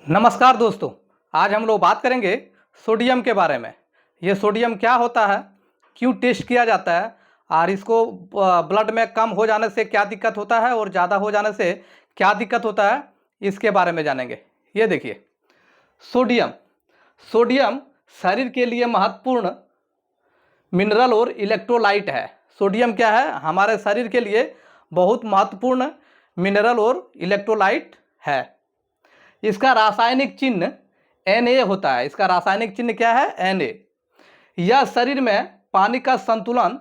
नमस्कार दोस्तों, आज हम लोग बात करेंगे सोडियम के बारे में। ये सोडियम क्या होता है, क्यों टेस्ट किया जाता है और इसको ब्लड में कम हो जाने से क्या दिक्कत होता है और ज़्यादा हो जाने से क्या दिक्कत होता है, इसके बारे में जानेंगे। ये देखिए, सोडियम सोडियम शरीर के लिए महत्वपूर्ण मिनरल और इलेक्ट्रोलाइट है। सोडियम क्या है, हमारे शरीर के लिए बहुत महत्वपूर्ण मिनरल और इलेक्ट्रोलाइट है। इसका रासायनिक चिन्ह Na होता है। इसका रासायनिक चिन्ह क्या है? Na। यह शरीर में पानी का संतुलन,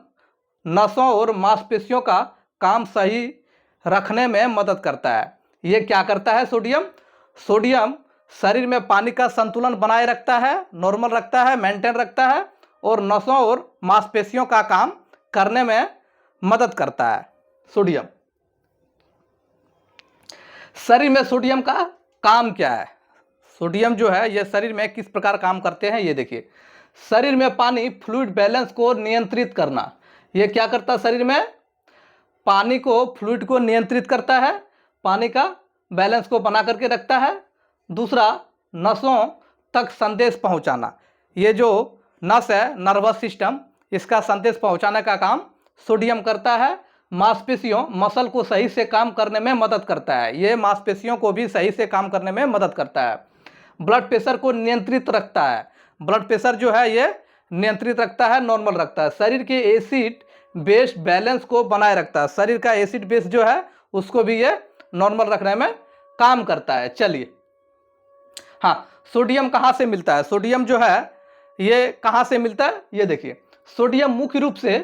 नसों और मांसपेशियों का काम सही रखने में मदद करता है। ये क्या करता है? सोडियम शरीर में पानी का संतुलन बनाए रखता है, नॉर्मल रखता है, मेंटेन रखता है और नसों और मांसपेशियों का काम करने में मदद करता है। सोडियम शरीर में सोडियम का काम क्या है? सोडियम जो है ये शरीर में किस प्रकार काम करते हैं, ये देखिए। शरीर में पानी फ्लूइड बैलेंस को नियंत्रित करना। ये क्या करता है? शरीर में पानी को, फ्लूइड को नियंत्रित करता है, पानी का बैलेंस को बना करके रखता है। दूसरा, नसों तक संदेश पहुंचाना। ये जो नस है, नर्वस सिस्टम, इसका संदेश पहुंचाने का काम सोडियम करता है। मांसपेशियों, मसल को सही से काम करने में मदद करता है। ये मांसपेशियों को भी सही से काम करने में मदद करता है। ब्लड प्रेशर को नियंत्रित रखता है। ब्लड प्रेशर जो है ये नियंत्रित रखता है, नॉर्मल रखता है। शरीर के एसिड बेस बैलेंस को बनाए रखता है। शरीर का एसिड बेस जो है उसको भी ये नॉर्मल रखने में काम करता है। चलिए, हाँ, सोडियम कहाँ से मिलता है? सोडियम जो है ये कहाँ से मिलता है, ये देखिए। सोडियम मुख्य रूप से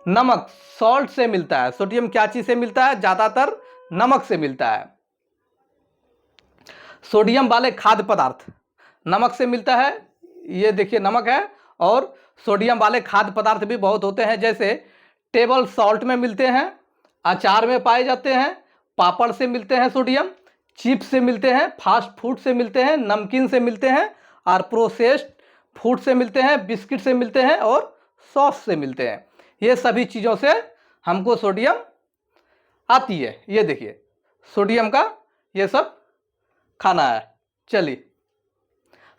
नमक, सॉल्ट से मिलता है। सोडियम क्या चीज से मिलता है? ज्यादातर नमक से मिलता है। सोडियम वाले खाद्य पदार्थ नमक से मिलता है। ये देखिए, नमक है। और सोडियम वाले खाद्य पदार्थ भी बहुत होते हैं, जैसे टेबल सॉल्ट में मिलते हैं, अचार में पाए जाते हैं, पापड़ से मिलते हैं सोडियम, चिप्स से मिलते हैं, फास्ट फूड से मिलते हैं, नमकीन से मिलते हैं और प्रोसेस्ड फूड से मिलते हैं, बिस्किट से मिलते हैं और सॉस से मिलते हैं। ये सभी चीज़ों से हमको सोडियम आती है। ये देखिए, सोडियम का ये सब खाना है। चलिए,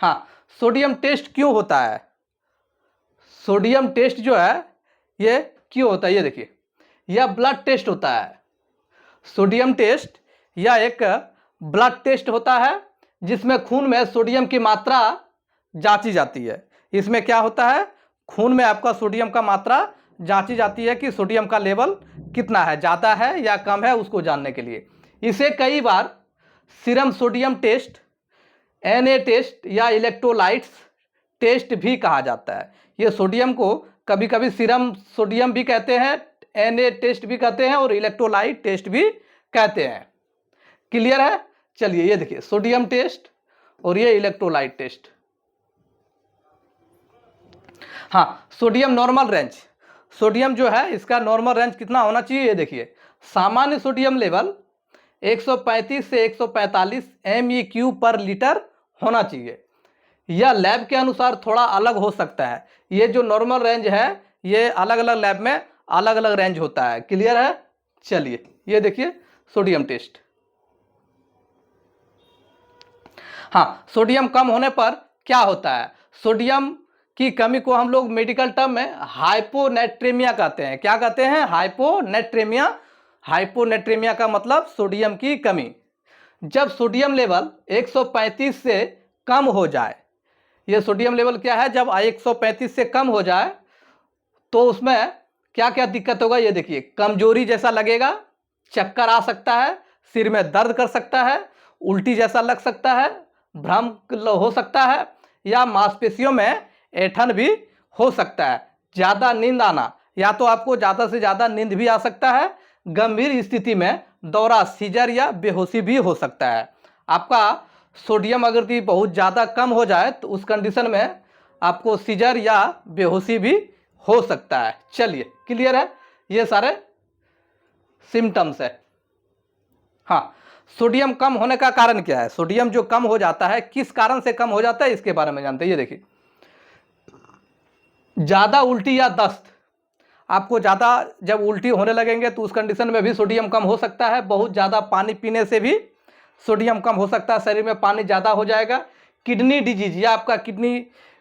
हाँ, सोडियम टेस्ट क्यों होता है? सोडियम टेस्ट जो है ये क्यों होता है, ये देखिए। यह ब्लड टेस्ट होता है। सोडियम टेस्ट यह एक ब्लड टेस्ट होता है जिसमें खून में सोडियम की मात्रा जांची जाती है। इसमें क्या होता है? खून में आपका सोडियम का मात्रा जांची जाती है कि सोडियम का लेवल कितना है, ज़्यादा है या कम है, उसको जानने के लिए। इसे कई बार serum sodium test, Na test या इलेक्ट्रोलाइट्स टेस्ट भी कहा जाता है। ये सोडियम को कभी कभी सीरम सोडियम भी कहते हैं, Na टेस्ट भी कहते हैं और इलेक्ट्रोलाइट टेस्ट भी कहते हैं। क्लियर है? चलिए, ये देखिए, सोडियम टेस्ट और ये इलेक्ट्रोलाइट टेस्ट। हाँ, सोडियम नॉर्मल रेंज। सोडियम जो है इसका नॉर्मल रेंज कितना होना चाहिए, ये देखिए। सामान्य सोडियम लेवल 135 से 145 MEQ पर लीटर होना चाहिए। यह लैब के अनुसार थोड़ा अलग हो सकता है। ये जो नॉर्मल रेंज है ये अलग अलग लैब में अलग अलग रेंज होता है। क्लियर है? चलिए, ये देखिए सोडियम टेस्ट। हाँ, सोडियम कम होने पर क्या होता है? सोडियम की कमी को हम लोग मेडिकल टर्म में हाइपोनेट्रेमिया कहते हैं। क्या कहते हैं? हाइपोनेट्रेमिया। हाइपोनेट्रेमिया का मतलब सोडियम की कमी। जब सोडियम लेवल 135 से कम हो जाए, ये सोडियम लेवल क्या है, जब 135 से कम हो जाए तो उसमें क्या क्या दिक्कत होगा, ये देखिए। कमजोरी जैसा लगेगा, चक्कर आ सकता है, सिर में दर्द कर सकता है, उल्टी जैसा लग सकता है, भ्रम हो सकता है या मांसपेशियों में ऐंठन भी हो सकता है। ज़्यादा नींद आना, या तो आपको ज़्यादा से ज़्यादा नींद भी आ सकता है। गंभीर स्थिति में दौरा, सीजर या बेहोशी भी हो सकता है। आपका सोडियम अगर बहुत ज़्यादा कम हो जाए तो उस कंडीशन में आपको सीजर या बेहोशी भी हो सकता है। चलिए, क्लियर है? ये सारे सिम्टम्स है। हाँ, सोडियम कम होने का कारण क्या है? सोडियम जो कम हो जाता है, किस कारण से कम हो जाता है, इसके बारे में जानते हैं। ये देखिए, ज़्यादा उल्टी या दस्त। आपको ज़्यादा जब उल्टी होने लगेंगे तो उस कंडीशन में भी सोडियम कम हो सकता है। बहुत ज़्यादा पानी पीने से भी सोडियम कम हो सकता है, शरीर में पानी ज़्यादा हो जाएगा। किडनी डिजीज या आपका किडनी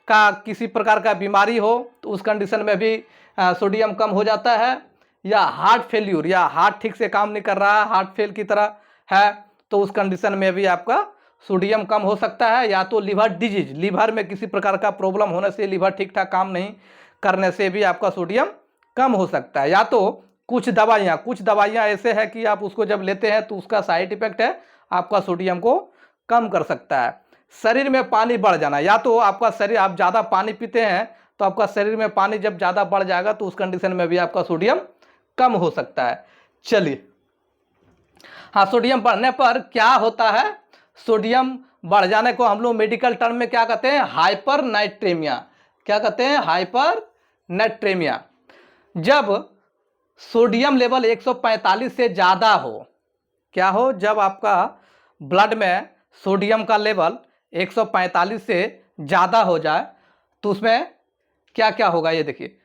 का किसी प्रकार का बीमारी हो तो उस कंडीशन में भी सोडियम कम हो जाता है। या हार्ट फेल्यूर या हार्ट ठीक से काम नहीं कर रहा है, हार्ट फेल की तरह है, तो उस कंडीशन में भी आपका सोडियम कम हो सकता है। या तो लिवर डिजीज, लिवर में किसी प्रकार का प्रॉब्लम होने से, लिवर ठीक ठाक काम नहीं करने से भी आपका सोडियम कम हो सकता है। या तो कुछ दवाइयाँ ऐसे हैं कि आप उसको जब लेते हैं तो उसका साइड इफेक्ट है, आपका सोडियम को कम कर सकता है। शरीर में पानी बढ़ जाना, या तो आपका शरीर, आप ज़्यादा पानी पीते हैं तो आपका शरीर में पानी जब ज़्यादा बढ़ जाएगा तो उस कंडीशन में भी आपका सोडियम कम हो सकता है। चलिए, हाँ, सोडियम बढ़ने पर क्या होता है? सोडियम बढ़ जाने को हम लोग मेडिकल टर्म में क्या कहते हैं? हाइपरनाइट्रेमिया। क्या कहते हैं? हाइपरनाइट्रेमिया। जब सोडियम लेवल 145 से ज़्यादा हो, क्या हो? जब आपका ब्लड में सोडियम का लेवल 145 से ज़्यादा हो जाए तो उसमें क्या क्या होगा ये देखिए।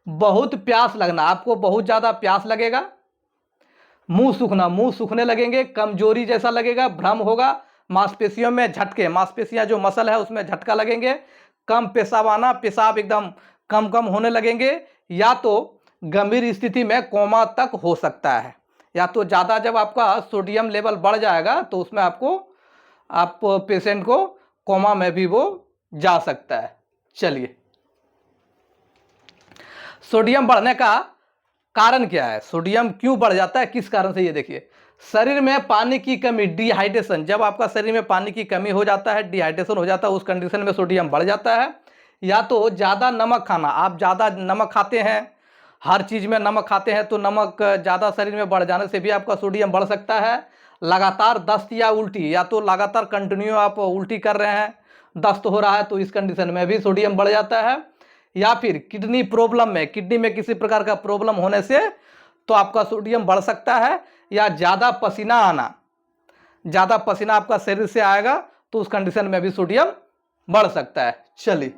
बहुत प्यास लगना, आपको बहुत ज़्यादा प्यास लगेगा। मुंह सूखने लगेंगे, कमजोरी जैसा लगेगा, भ्रम होगा, मांसपेशियों में झटके, मांसपेशियां जो मसल है उसमें झटका लगेंगे, कम पेशाब आना, पेशाब एकदम कम कम होने लगेंगे। या तो गंभीर स्थिति में कोमा तक हो सकता है। या तो ज़्यादा जब आपका सोडियम लेवल बढ़ जाएगा तो उसमें आप पेशेंट को कोमा में भी वो जा सकता है। चलिए, सोडियम बढ़ने का कारण क्या है? सोडियम क्यों बढ़ जाता है, किस कारण से? ये देखिए, शरीर में पानी की कमी, डिहाइड्रेशन। जब आपका शरीर में पानी की कमी हो जाता है, डिहाइड्रेशन हो जाता है, उस कंडीशन में सोडियम बढ़ जाता है। या तो ज़्यादा नमक खाना, आप ज़्यादा नमक खाते हैं, हर चीज़ में नमक खाते हैं तो नमक ज़्यादा शरीर में बढ़ जाने से भी आपका सोडियम बढ़ सकता है। लगातार दस्त या उल्टी, या तो लगातार कंटिन्यू आप उल्टी कर रहे हैं, दस्त हो रहा है, तो इस कंडीशन में भी सोडियम बढ़ जाता है। या फिर किडनी प्रॉब्लम में, किडनी में किसी प्रकार का प्रॉब्लम होने से तो आपका सोडियम बढ़ सकता है। या ज़्यादा पसीना आना, ज़्यादा पसीना आपका शरीर से आएगा तो उस कंडीशन में भी सोडियम बढ़ सकता है। चलिए,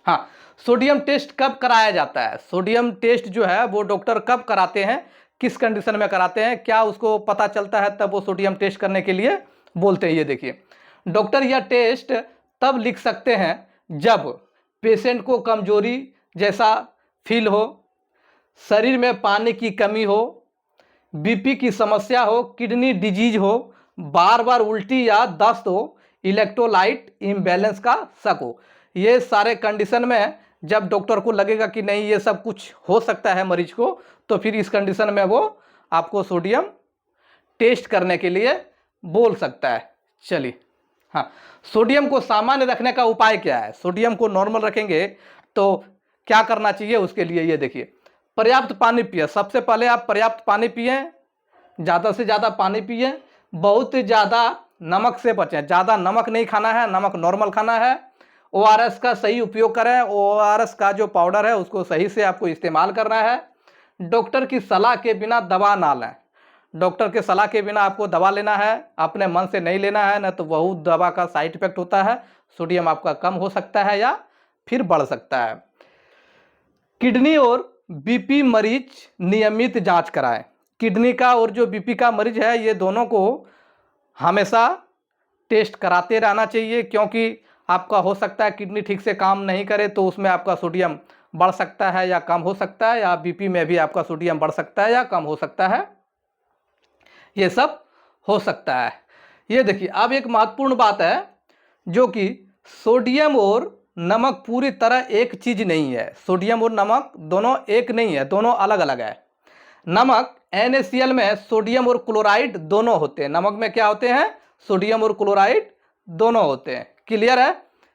हाँ, सोडियम टेस्ट कब कराया जाता है? सोडियम टेस्ट जो है वो डॉक्टर कब कराते हैं, किस कंडीशन में कराते हैं, क्या उसको पता चलता है तब वो सोडियम टेस्ट करने के लिए बोलते हैं? ये देखिए, डॉक्टर यह टेस्ट तब लिख सकते हैं जब पेशेंट को कमजोरी जैसा फील हो, शरीर में पानी की कमी हो, बीपी की समस्या हो, किडनी डिजीज हो, बार बार उल्टी या दस्त हो, इलेक्ट्रोलाइट इम्बैलेंस का शक हो। ये सारे कंडीशन में जब डॉक्टर को लगेगा कि नहीं ये सब कुछ हो सकता है मरीज को, तो फिर इस कंडीशन में वो आपको सोडियम टेस्ट करने के लिए बोल सकता है। चलिए, हाँ, सोडियम को सामान्य रखने का उपाय क्या है? सोडियम को नॉर्मल रखेंगे तो क्या करना चाहिए उसके लिए? ये देखिए, पर्याप्त पानी पिए। सबसे पहले आप पर्याप्त पानी पिए, ज़्यादा से ज़्यादा पानी पिए। बहुत ज़्यादा नमक से बचें, ज़्यादा नमक नहीं खाना है, नमक नॉर्मल खाना है। ORS का सही उपयोग करें, ORS का जो पाउडर है उसको सही से आपको इस्तेमाल करना है। डॉक्टर की सलाह के बिना दवा ना लें, डॉक्टर के सलाह के बिना आपको दवा लेना है, अपने मन से नहीं लेना है, ना तो बहुत दवा का साइड इफेक्ट होता है, सोडियम आपका कम हो सकता है या फिर बढ़ सकता है। किडनी और बीपी मरीज नियमित जांच कराएं। किडनी का और जो बीपी का मरीज है ये दोनों को हमेशा टेस्ट कराते रहना चाहिए, क्योंकि आपका हो सकता है किडनी ठीक से काम नहीं करे तो उसमें आपका सोडियम बढ़ सकता है या कम हो सकता है, या बीपी में भी आपका सोडियम बढ़ सकता है या कम हो सकता है, ये सब हो सकता है। ये देखिए, अब एक महत्वपूर्ण बात है जो कि सोडियम और नमक पूरी तरह एक चीज नहीं है। सोडियम और नमक दोनों एक नहीं है, दोनों अलग अलग है। नमक NaCl में सोडियम और क्लोराइड दोनों होते हैं। नमक में क्या होते हैं? सोडियम और क्लोराइड दोनों होते हैं। क्लियर है?